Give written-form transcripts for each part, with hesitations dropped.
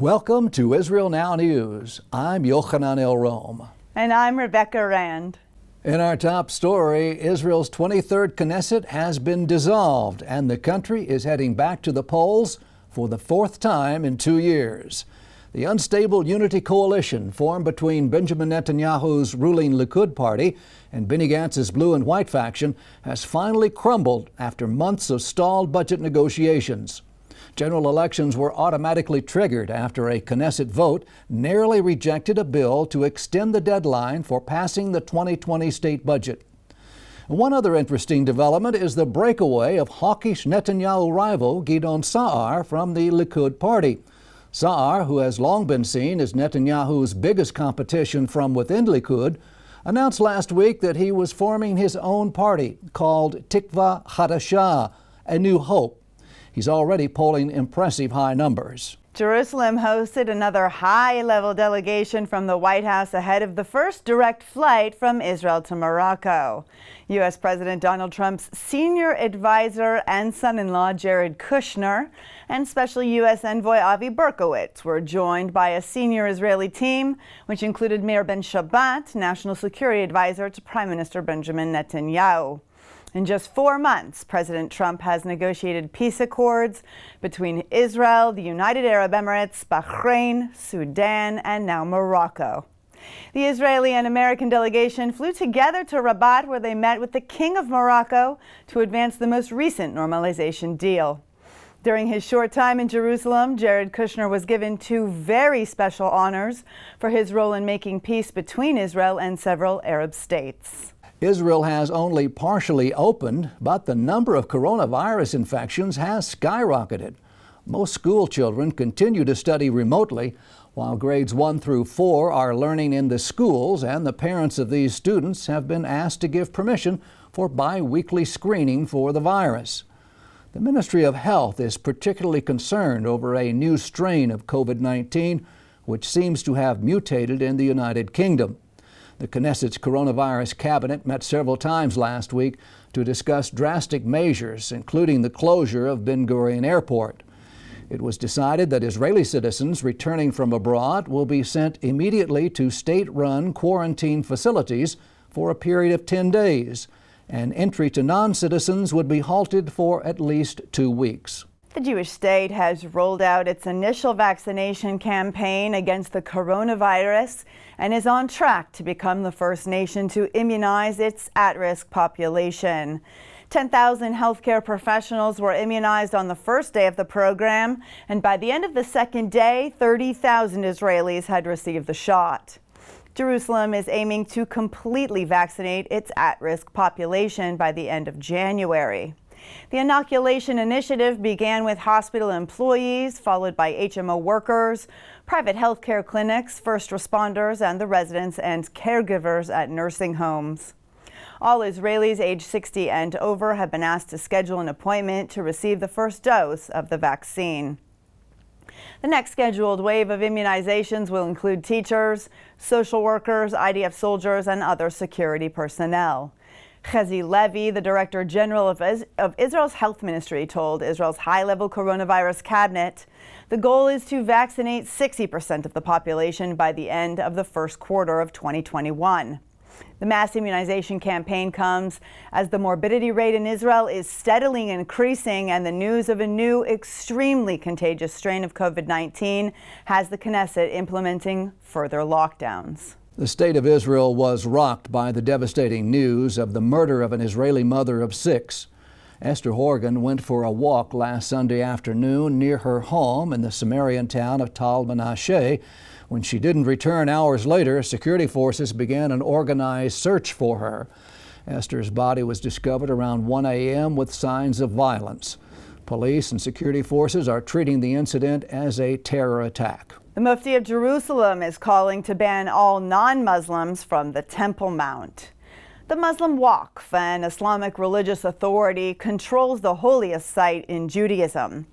Welcome to Israel Now News. I'm Yochanan El Rome. And I'm Rebecca Rand. In our top story, Israel's 23rd Knesset has been dissolved, and the country is heading back to the polls for the fourth time in 2 years. The unstable unity coalition formed between Benjamin Netanyahu's ruling Likud party and Benny Gantz's blue and white faction has finally crumbled after months of stalled budget negotiations. General elections were automatically triggered after a Knesset vote narrowly rejected a bill to extend the deadline for passing the 2020 state budget. One other interesting development is the breakaway of hawkish Netanyahu rival Gideon Sa'ar from the Likud party. Sa'ar, who has long been seen as Netanyahu's biggest competition from within Likud, announced last week that he was forming his own party called Tikva Hadashah, A New Hope. He's already polling impressive high numbers. Jerusalem hosted another high-level delegation from the White House ahead of the first direct flight from Israel to Morocco. U.S. President Donald Trump's senior advisor and son-in-law Jared Kushner and Special U.S. Envoy Avi Berkowitz were joined by a senior Israeli team, which included Meir Ben-Shabbat, National Security Advisor to Prime Minister Benjamin Netanyahu. In just 4 months, President Trump has negotiated peace accords between Israel, the United Arab Emirates, Bahrain, Sudan, and now Morocco. The Israeli and American delegation flew together to Rabat, where they met with the King of Morocco to advance the most recent normalization deal. During his short time in Jerusalem, Jared Kushner was given 2 very special honors for his role in making peace between Israel and several Arab states. Israel has only partially opened, but the number of coronavirus infections has skyrocketed. Most school children continue to study remotely, while grades 1 through 4 are learning in the schools, and the parents of these students have been asked to give permission for bi-weekly screening for the virus. The Ministry of Health is particularly concerned over a new strain of COVID-19, which seems to have mutated in the United Kingdom. The Knesset's coronavirus cabinet met several times last week to discuss drastic measures, including the closure of Ben Gurion Airport. It was decided that Israeli citizens returning from abroad will be sent immediately to state-run quarantine facilities for a period of 10 days, and entry to non-citizens would be halted for at least 2 weeks. The Jewish state has rolled out its initial vaccination campaign against the coronavirus and is on track to become the first nation to immunize its at-risk population. 10,000 healthcare professionals were immunized on the first day of the program, and by the end of the second day, 30,000 Israelis had received the shot. Jerusalem is aiming to completely vaccinate its at-risk population by the end of January. The inoculation initiative began with hospital employees, followed by HMO workers, private healthcare clinics, first responders, and the residents and caregivers at nursing homes. All Israelis aged 60 and over have been asked to schedule an appointment to receive the first dose of the vaccine. The next scheduled wave of immunizations will include teachers, social workers, IDF soldiers, and other security personnel. Chezi Levy, the Director General of Israel's Health Ministry, told Israel's high-level coronavirus cabinet the goal is to vaccinate 60% of the population by the end of the first quarter of 2021. The mass immunization campaign comes as the morbidity rate in Israel is steadily increasing, and the news of a new, extremely contagious strain of COVID-19 has the Knesset implementing further lockdowns. The state of Israel was rocked by the devastating news of the murder of an Israeli mother of 6. Esther Horgan went for a walk last Sunday afternoon near her home in the Sumerian town of Tal Menashe. When she didn't return hours later, security forces began an organized search for her. Esther's body was discovered around 1 a.m. with signs of violence. Police and security forces are treating the incident as a terror attack. The Mufti of Jerusalem is calling to ban all non-Muslims from the Temple Mount. The Muslim Waqf, an Islamic religious authority, controls the holiest site in Judaism.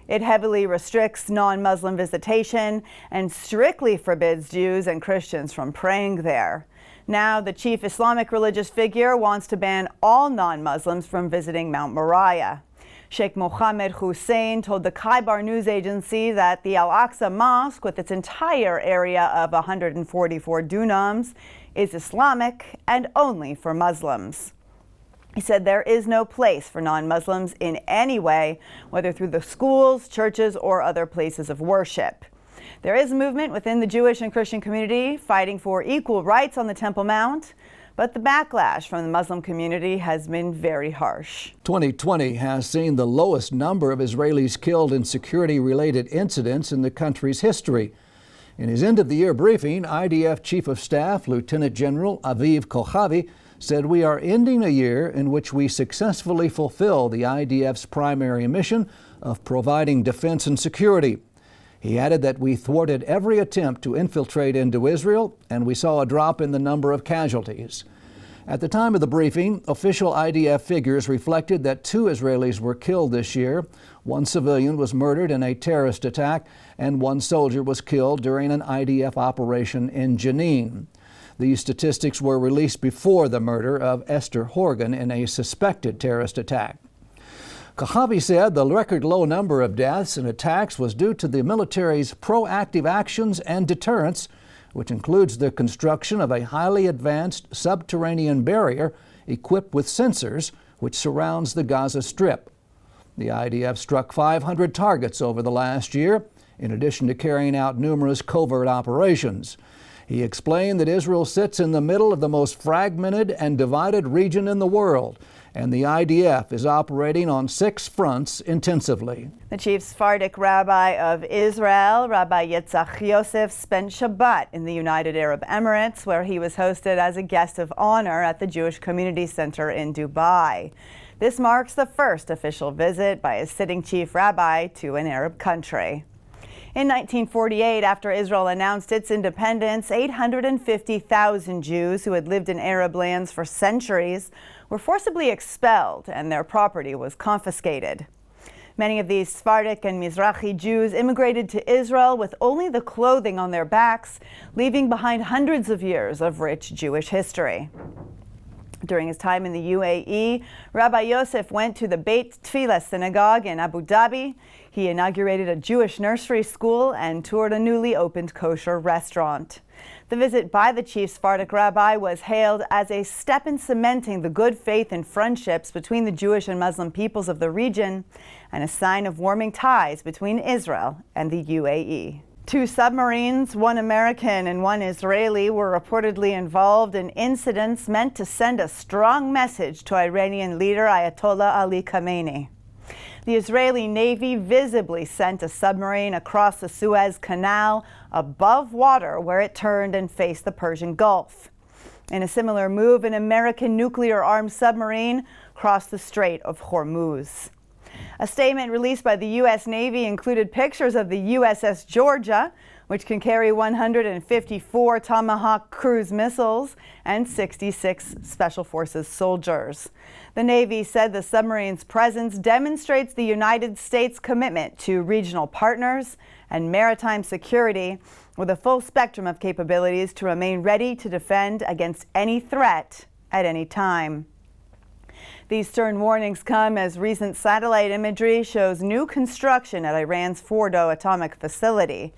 It heavily restricts non-Muslim visitation and strictly forbids Jews and Christians from praying there. Now, the chief Islamic religious figure wants to ban all non-Muslims from visiting Mount Moriah. Sheikh Mohammed Hussein told the Khaibar news agency that the Al-Aqsa Mosque, with its entire area of 144 dunams, is Islamic and only for Muslims. He said there is no place for non-Muslims in any way, whether through the schools, churches, or other places of worship. There is movement within the Jewish and Christian community fighting for equal rights on the Temple Mount, but the backlash from the Muslim community has been very harsh. 2020 has seen the lowest number of Israelis killed in security-related incidents in the country's history. In his end-of-the-year briefing, IDF Chief of Staff Lieutenant General Aviv Kochavi said we are ending a year in which we successfully fulfill the IDF's primary mission of providing defense and security. He added that we thwarted every attempt to infiltrate into Israel, and we saw a drop in the number of casualties. At the time of the briefing, official IDF figures reflected that 2 Israelis were killed this year. 1 civilian was murdered in a terrorist attack, and 1 soldier was killed during an IDF operation in Jenin. These statistics were released before the murder of Esther Horgan in a suspected terrorist attack. Kochavi said the record low number of deaths and attacks was due to the military's proactive actions and deterrence, which includes the construction of a highly advanced subterranean barrier equipped with sensors which surrounds the Gaza Strip. The IDF struck 500 targets over the last year, in addition to carrying out numerous covert operations. He explained that Israel sits in the middle of the most fragmented and divided region in the world, and the IDF is operating on 6 fronts intensively. The chief Sephardic rabbi of Israel, Rabbi Yitzhak Yosef, spent Shabbat in the United Arab Emirates, where he was hosted as a guest of honor at the Jewish Community Center in Dubai. This marks the first official visit by a sitting chief rabbi to an Arab country. In 1948, after Israel announced its independence, 850,000 Jews who had lived in Arab lands for centuries were forcibly expelled and their property was confiscated. Many of these Sephardic and Mizrahi Jews immigrated to Israel with only the clothing on their backs, leaving behind hundreds of years of rich Jewish history. During his time in the UAE, Rabbi Yosef went to the Beit Tfilah synagogue in Abu Dhabi. He inaugurated a Jewish nursery school and toured a newly opened kosher restaurant. The visit by the chief Sephardic rabbi was hailed as a step in cementing the good faith and friendships between the Jewish and Muslim peoples of the region, and a sign of warming ties between Israel and the UAE. 2 submarines, 1 American and 1 Israeli, were reportedly involved in incidents meant to send a strong message to Iranian leader Ayatollah Ali Khamenei. The Israeli Navy visibly sent a submarine across the Suez Canal above water where it turned and faced the Persian Gulf. In a similar move, an American nuclear-armed submarine crossed the Strait of Hormuz. A statement released by the U.S. Navy included pictures of the USS Georgia, which can carry 154 Tomahawk cruise missiles and 66 Special Forces soldiers. The Navy said the submarine's presence demonstrates the United States' commitment to regional partners and maritime security, with a full spectrum of capabilities to remain ready to defend against any threat at any time. These stern warnings come as recent satellite imagery shows new construction at Iran's Fordo atomic facility.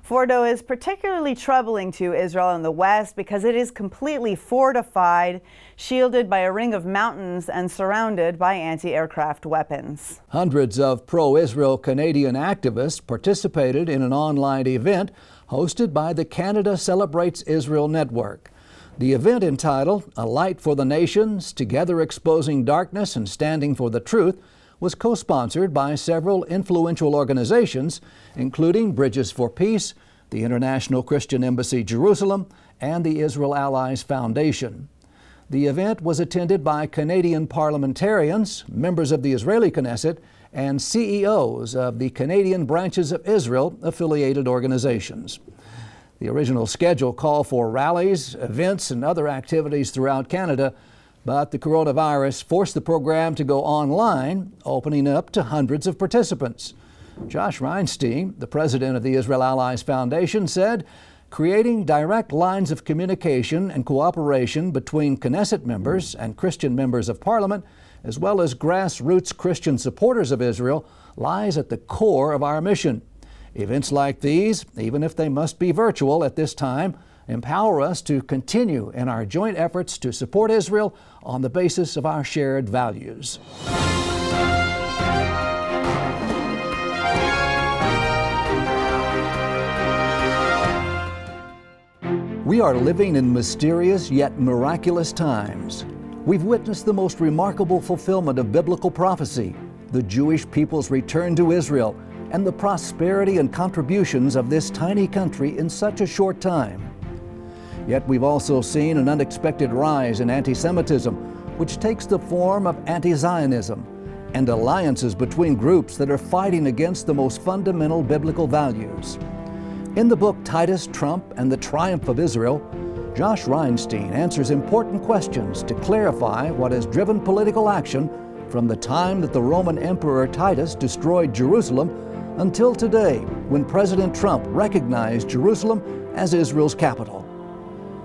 Fordo is particularly troubling to Israel in the West because it is completely fortified, shielded by a ring of mountains, and surrounded by anti-aircraft weapons. Hundreds of pro-Israel Canadian activists participated in an online event hosted by the Canada Celebrates Israel Network. The event, entitled A Light for the Nations, Together Exposing Darkness and Standing for the Truth, was co-sponsored by several influential organizations, including Bridges for Peace, the International Christian Embassy Jerusalem, and the Israel Allies Foundation. The event was attended by Canadian parliamentarians, members of the Israeli Knesset, and CEOs of the Canadian branches of Israel-affiliated organizations. The original schedule called for rallies, events, and other activities throughout Canada, but the coronavirus forced the program to go online, opening up to hundreds of participants. Josh Reinstein, the president of the Israel Allies Foundation, said creating direct lines of communication and cooperation between Knesset members and Christian members of Parliament, as well as grassroots Christian supporters of Israel, lies at the core of our mission. Events like these, even if they must be virtual at this time, empower us to continue in our joint efforts to support Israel on the basis of our shared values. We are living in mysterious yet miraculous times. We've witnessed the most remarkable fulfillment of biblical prophecy, the Jewish people's return to Israel, and the prosperity and contributions of this tiny country in such a short time. Yet we've also seen an unexpected rise in anti-Semitism, which takes the form of anti-Zionism and alliances between groups that are fighting against the most fundamental biblical values. In the book Titus, Trump, and the Triumph of Israel, Josh Reinstein answers important questions to clarify what has driven political action from the time that the Roman Emperor Titus destroyed Jerusalem until today, when President Trump recognized Jerusalem as Israel's capital.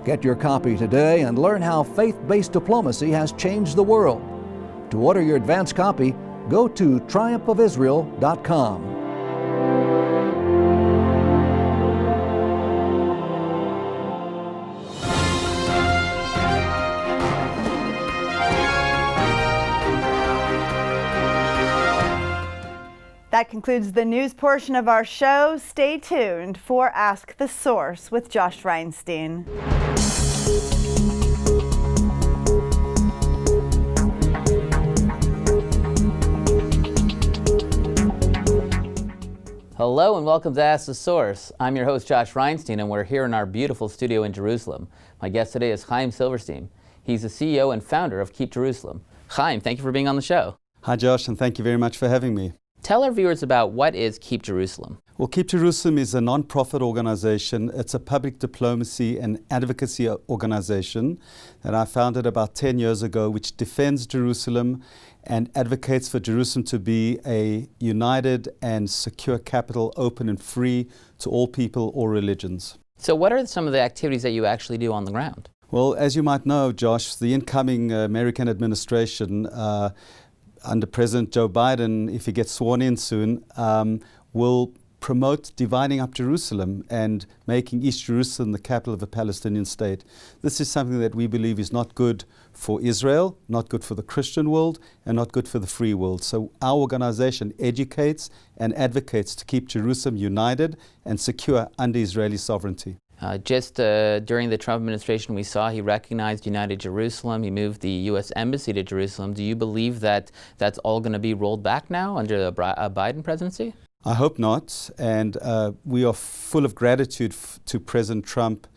Get your copy today and learn how faith-based diplomacy has changed the world. To order your advance copy, go to triumphofisrael.com. That concludes the news portion of our show. Stay tuned for Ask the Source with Josh Reinstein. Hello and welcome to Ask the Source. I'm your host Josh Reinstein, and we're here in our beautiful studio in Jerusalem. My guest today is Chaim Silberstein. He's the CEO and founder of Keep Jerusalem. Chaim, thank you for being on the show. Hi Josh, and thank you very much for having me. Tell our viewers about what is Keep Jerusalem. Well, Keep Jerusalem is a non-profit organization. It's a public diplomacy and advocacy organization that I founded about 10 years ago, which defends Jerusalem and advocates for Jerusalem to be a united and secure capital, open and free to all people, all religions. So what are some of the activities that you actually do on the ground? Well, as you might know, Josh, the incoming American administration under President Joe Biden, if he gets sworn in soon, will promote dividing up Jerusalem and making East Jerusalem the capital of a Palestinian state. This is something that we believe is not good for Israel, not good for the Christian world, and not good for the free world. So our organization educates and advocates to keep Jerusalem united and secure under Israeli sovereignty. Just during the Trump administration, we saw he recognized United Jerusalem. He moved the U.S. Embassy to Jerusalem. Do you believe that that's all going to be rolled back now under the Biden presidency? I hope not. And we are full of gratitude to President Trump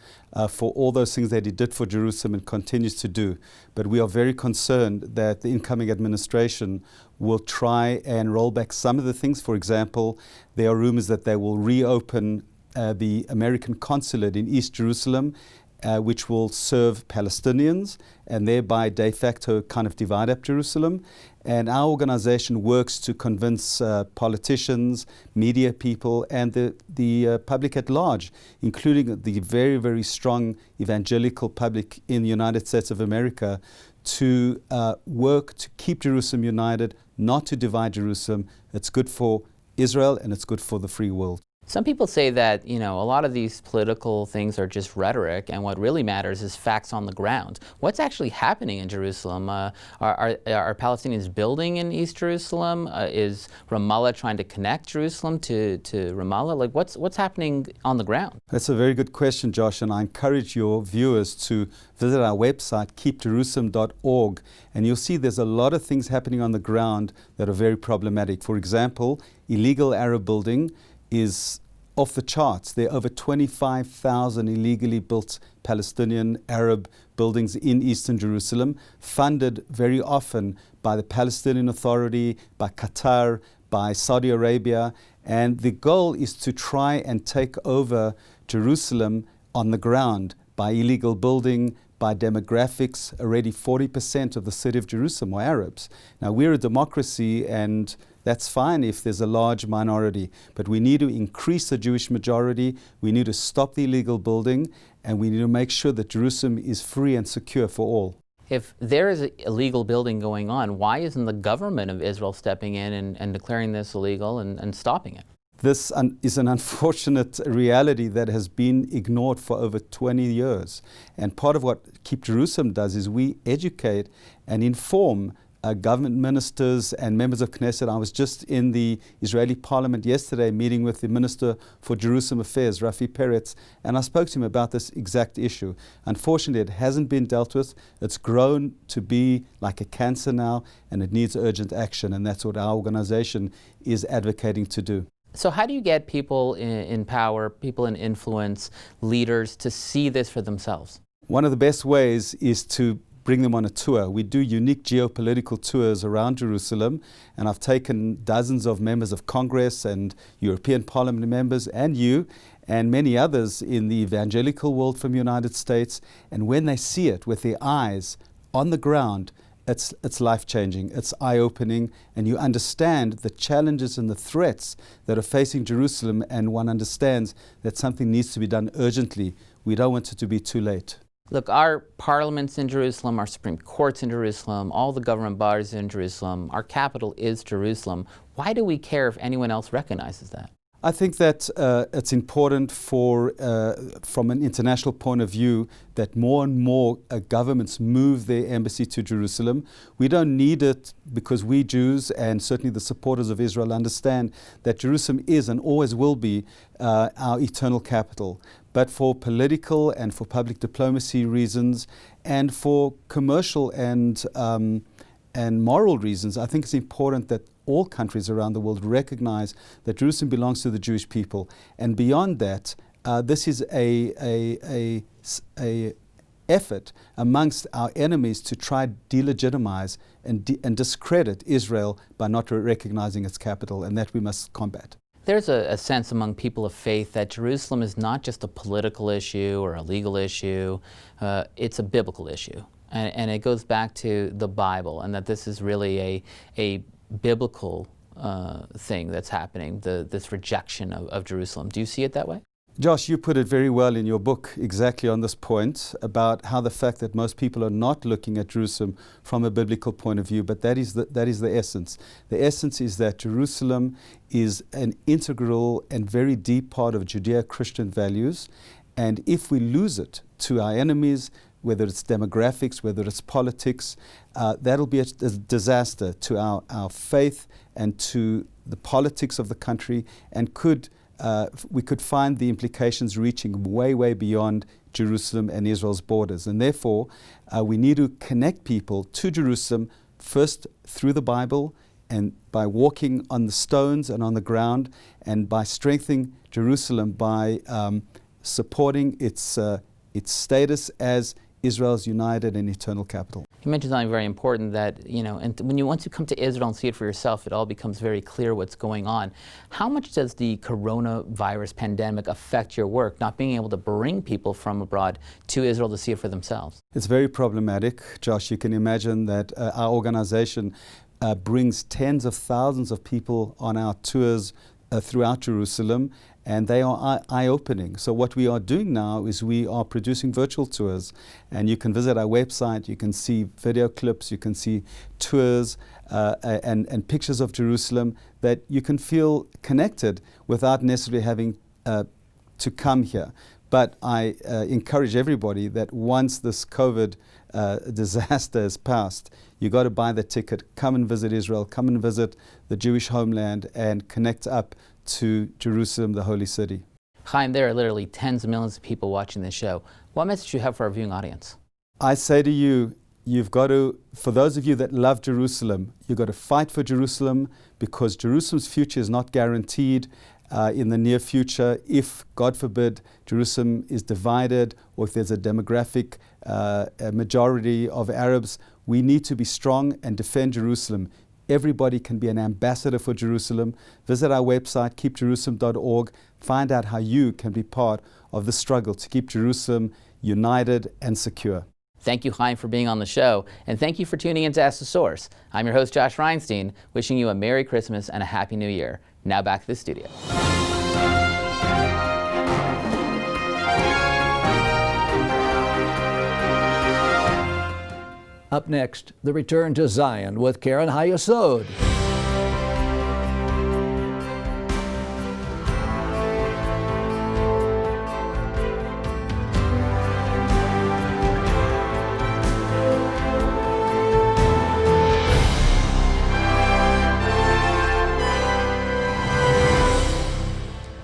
for all those things that he did for Jerusalem and continues to do. But we are very concerned that the incoming administration will try and roll back some of the things. For example, there are rumors that they will reopen the American consulate in East Jerusalem, which will serve Palestinians and thereby de facto kind of divide up Jerusalem. And our organization works to convince politicians, media people, and the public at large, including the very, very strong evangelical public in the United States of America, to work to keep Jerusalem united, not to divide Jerusalem. It's good for Israel and it's good for the free world. Some people say that, a lot of these political things are just rhetoric, and what really matters is facts on the ground. What's actually happening in Jerusalem? Are Palestinians building in East Jerusalem? Is Ramallah trying to connect Jerusalem to Ramallah? Like, what's happening on the ground? That's a very good question, Josh, and I encourage your viewers to visit our website, keepjerusalem.org, and you'll see there's a lot of things happening on the ground that are very problematic. For example, illegal Arab building is off the charts. There are over 25,000 illegally built Palestinian Arab buildings in eastern Jerusalem, funded very often by the Palestinian Authority, by Qatar, by Saudi Arabia. And the goal is to try and take over Jerusalem on the ground by illegal building, by demographics, already 40% of the city of Jerusalem are Arabs. Now, we're a democracy, and that's fine if there's a large minority, but we need to increase the Jewish majority, we need to stop the illegal building, and we need to make sure that Jerusalem is free and secure for all. If there is a illegal building going on, why isn't the government of Israel stepping in and declaring this illegal and stopping it? This is an unfortunate reality that has been ignored for over 20 years. And part of what Keep Jerusalem does is we educate and inform government ministers and members of Knesset. I was just in the Israeli parliament yesterday meeting with the Minister for Jerusalem Affairs, Rabbi, and I spoke to him about this exact issue. Unfortunately, it hasn't been dealt with. It's grown to be like a cancer now, and it needs urgent action, and that's what our organization is advocating to do. So how do you get people in power, people in influence, leaders to see this for themselves? One of the best ways is to bring them on a tour. We do unique geopolitical tours around Jerusalem, and I've taken dozens of members of Congress and European Parliament members and you and many others in the evangelical world from the United States, and when they see it with their eyes on the ground, it's life-changing, it's eye-opening, and you understand the challenges and the threats that are facing Jerusalem, and one understands that something needs to be done urgently. We don't want it to be too late. Look, our parliament's in Jerusalem, our Supreme Court's in Jerusalem, all the government bodies in Jerusalem, our capital is Jerusalem. Why do we care if anyone else recognizes that? I think that it's important from an international point of view, that more and more governments move their embassy to Jerusalem. We don't need it because we Jews, and certainly the supporters of Israel, understand that Jerusalem is and always will be our eternal capital. But for political and for public diplomacy reasons, and for commercial and moral reasons, I think it's important that all countries around the world recognize that Jerusalem belongs to the Jewish people. And beyond that, this is a effort amongst our enemies to try to delegitimize and discredit Israel by not recognizing its capital, and that we must combat. There's a sense among people of faith that Jerusalem is not just a political issue or a legal issue, it's a biblical issue. And it goes back to the Bible, and that this is really a biblical thing that's happening, this rejection of Jerusalem. Do you see it that way? Josh, you put it very well in your book exactly on this point about how the fact that most people are not looking at Jerusalem from a biblical point of view, but that is the essence. The essence is that Jerusalem is an integral and very deep part of Judeo-Christian values, and if we lose it to our enemies, whether it's demographics, whether it's politics, that'll be a disaster to our faith and to the politics of the country, and we could find the implications reaching way, way beyond Jerusalem and Israel's borders. And therefore, we need to connect people to Jerusalem first through the Bible, and by walking on the stones and on the ground, and by strengthening Jerusalem by supporting its status as Israel's united and eternal capital. You mentioned something very important, that, and once you come to Israel and see it for yourself, it all becomes very clear what's going on. How much does the coronavirus pandemic affect your work, not being able to bring people from abroad to Israel to see it for themselves? It's very problematic, Josh. You can imagine that our organization brings tens of thousands of people on our tours throughout Jerusalem, and they are eye-opening. So what we are doing now is we are producing virtual tours, and you can visit our website, you can see video clips, you can see tours and pictures of Jerusalem that you can feel connected without necessarily having to come here. But I encourage everybody that once this COVID disaster is passed, you got to buy the ticket, come and visit Israel, come and visit the Jewish homeland, and connect up to Jerusalem, the holy city. Chaim, there are literally tens of millions of people watching this show. What message do you have for our viewing audience? I say to you, you've got to, for those of you that love Jerusalem, you've got to fight for Jerusalem, because Jerusalem's future is not guaranteed in the near future. If, God forbid, Jerusalem is divided, or if there's a demographic majority of Arabs, we need to be strong and defend Jerusalem. Everybody can be an ambassador for Jerusalem. Visit our website, keepjerusalem.org. Find out how you can be part of the struggle to keep Jerusalem united and secure. Thank you, Chaim, for being on the show, and thank you for tuning in to Ask the Source. I'm your host, Josh Reinstein, wishing you a Merry Christmas and a Happy New Year. Now back to the studio. Up next, the return to Zion with Karen Hayesod.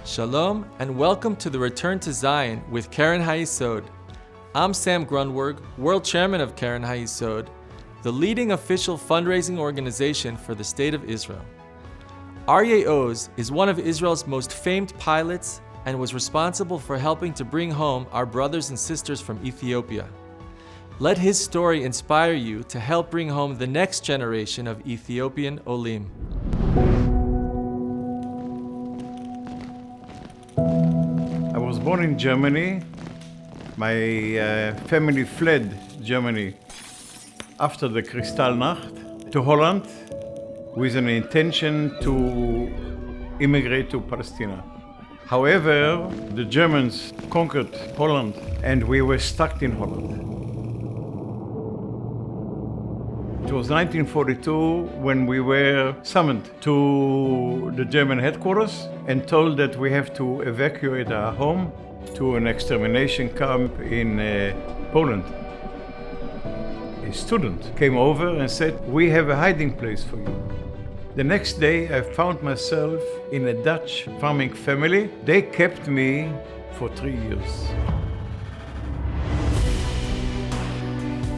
Shalom and welcome to the Return to Zion with Karen Hayesod. I'm Sam Grunberg, World Chairman of Karen Hayesod, the leading official fundraising organization for the State of Israel. Aryeh Oz is one of Israel's most famed pilots and was responsible for helping to bring home our brothers and sisters from Ethiopia. Let his story inspire you to help bring home the next generation of Ethiopian Olim. I was born in Germany. My family fled Germany after the Kristallnacht to Holland with an intention to immigrate to Palestine. However, the Germans conquered Holland and we were stuck in Holland. It was 1942 when we were summoned to the German headquarters and told that we have to evacuate our home to an extermination camp in Poland. A student came over and said, "We have a hiding place for you." The next day I found myself in a Dutch farming family. They kept me for 3 years.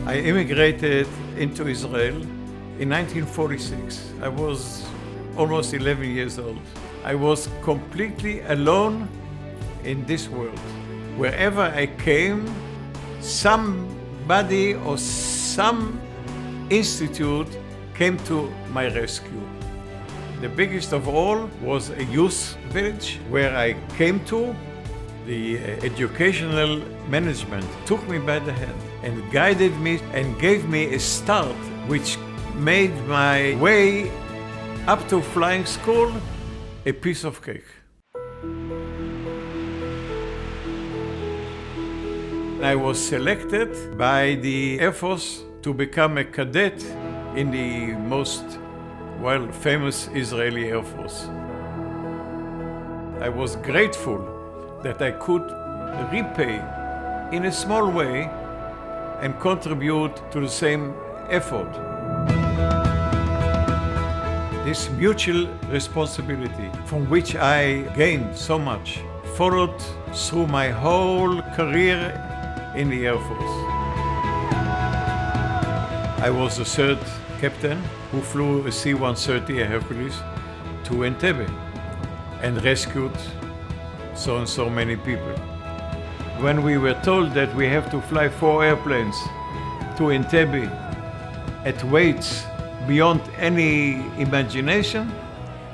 I immigrated into Israel in 1946. I was almost 11 years old. I was completely alone in this world. Wherever I came, somebody or some institute came to my rescue. The biggest of all was a youth village where I came to. The educational management took me by the hand and guided me and gave me a start which made my way up to flying school a piece of cake. I was selected by the Air Force to become a cadet in the most famous Israeli Air Force. I was grateful that I could repay in a small way and contribute to the same effort. This mutual responsibility, from which I gained so much, followed through my whole career in the Air Force. I was the third captain who flew a C-130, a Hercules, to Entebbe and rescued so and so many people. When we were told that we have to fly 4 airplanes to Entebbe at weights beyond any imagination,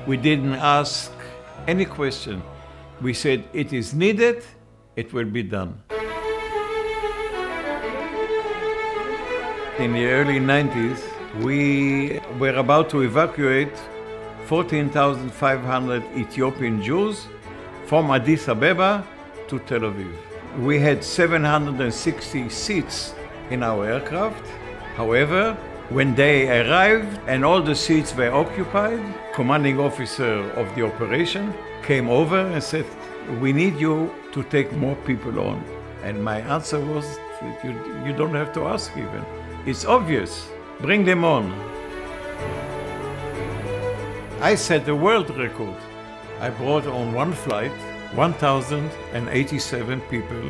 we didn't ask any question. We said, it is needed, it will be done. In the early 90s, we were about to evacuate 14,500 Ethiopian Jews from Addis Ababa to Tel Aviv. We had 760 seats in our aircraft. However, when they arrived and all the seats were occupied, commanding officer of the operation came over and said, "We need you to take more people on." And my answer was, you don't have to ask even. It's obvious. Bring them on. I set the world record. I brought on one flight 1,087 people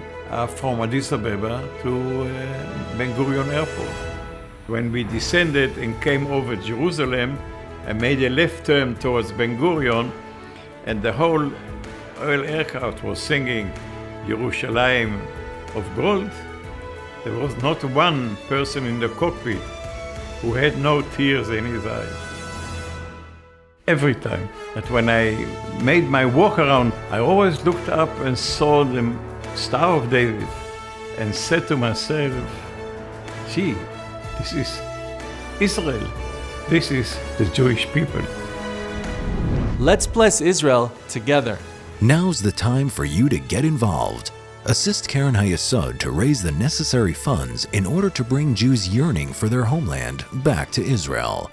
from Addis Ababa to Ben Gurion Airport. When we descended and came over Jerusalem and made a left turn towards Ben Gurion, and the whole oil aircraft was singing Yerushalayim of gold, there was not one person in the cockpit who had no tears in his eyes. Every time that when I made my walk around, I always looked up and saw the Star of David and said to myself, Gee, this is Israel. This is the Jewish people. Let's bless Israel together. Now's the time for you to get involved. Assist Keren HaYesod to raise the necessary funds in order to bring Jews yearning for their homeland back to Israel.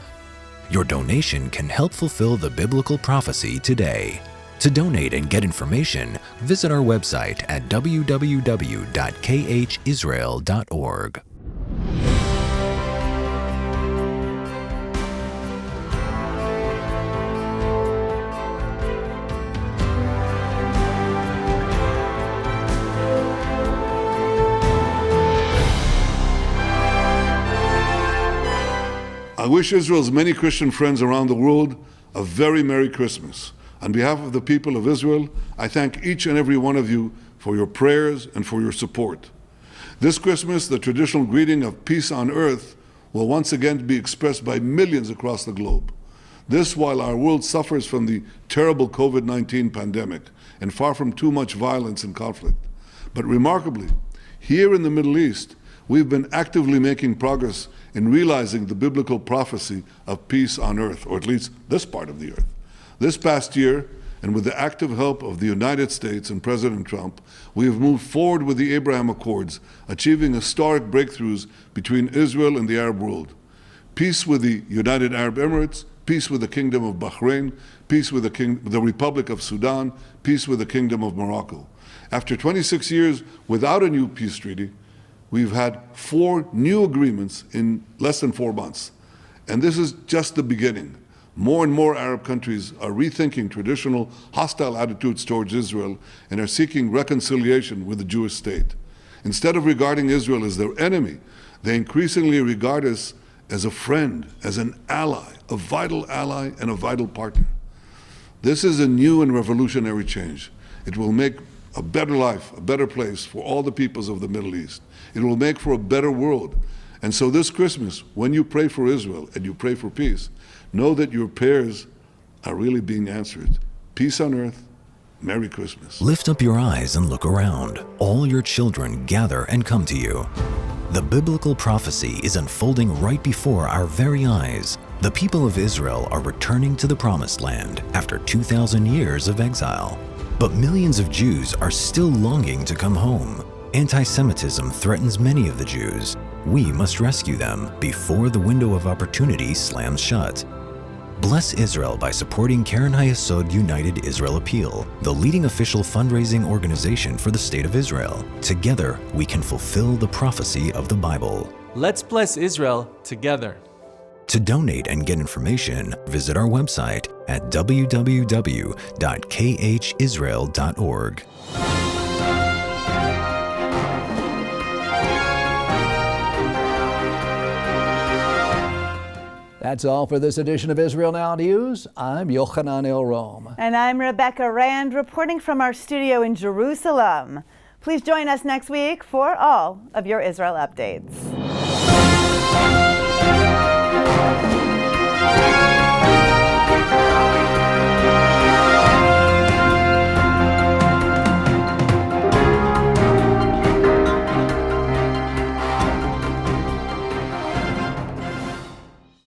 Your donation can help fulfill the biblical prophecy today. To donate and get information, visit our website at www.khisrael.org. I wish Israel's many Christian friends around the world a very Merry Christmas. On behalf of the people of Israel, I thank each and every one of you for your prayers and for your support. This Christmas, the traditional greeting of peace on earth will once again be expressed by millions across the globe. This while our world suffers from the terrible COVID-19 pandemic and far from too much violence and conflict. But remarkably, here in the Middle East, we've been actively making progress in realizing the biblical prophecy of peace on earth, or at least this part of the earth. This past year, and with the active help of the United States and President Trump, we have moved forward with the Abraham Accords, achieving historic breakthroughs between Israel and the Arab world. Peace with the United Arab Emirates, peace with the Kingdom of Bahrain, peace with the Republic of Sudan, peace with the Kingdom of Morocco. After 26 years without a new peace treaty, we've had 4 new agreements in less than 4 months. And this is just the beginning. More and more Arab countries are rethinking traditional hostile attitudes towards Israel and are seeking reconciliation with the Jewish state. Instead of regarding Israel as their enemy, they increasingly regard us as a friend, as an ally, a vital ally and a vital partner. This is a new and revolutionary change. It will make a better life, a better place for all the peoples of the Middle East. It will make for a better world. And so this Christmas, when you pray for Israel and you pray for peace, know that your prayers are really being answered. Peace on earth, Merry Christmas. Lift up your eyes and look around. All your children gather and come to you. The biblical prophecy is unfolding right before our very eyes. The people of Israel are returning to the Promised Land after 2,000 years of exile. But millions of Jews are still longing to come home. Anti-Semitism threatens many of the Jews. We must rescue them before the window of opportunity slams shut. Bless Israel by supporting Keren HaYesod United Israel Appeal, the leading official fundraising organization for the State of Israel. Together, we can fulfill the prophecy of the Bible. Let's bless Israel together. To donate and get information, visit our website at www.khisrael.org. That's all for this edition of Israel Now News. I'm Yochanan El-Rom. And I'm Rebecca Rand, reporting from our studio in Jerusalem. Please join us next week for all of your Israel updates.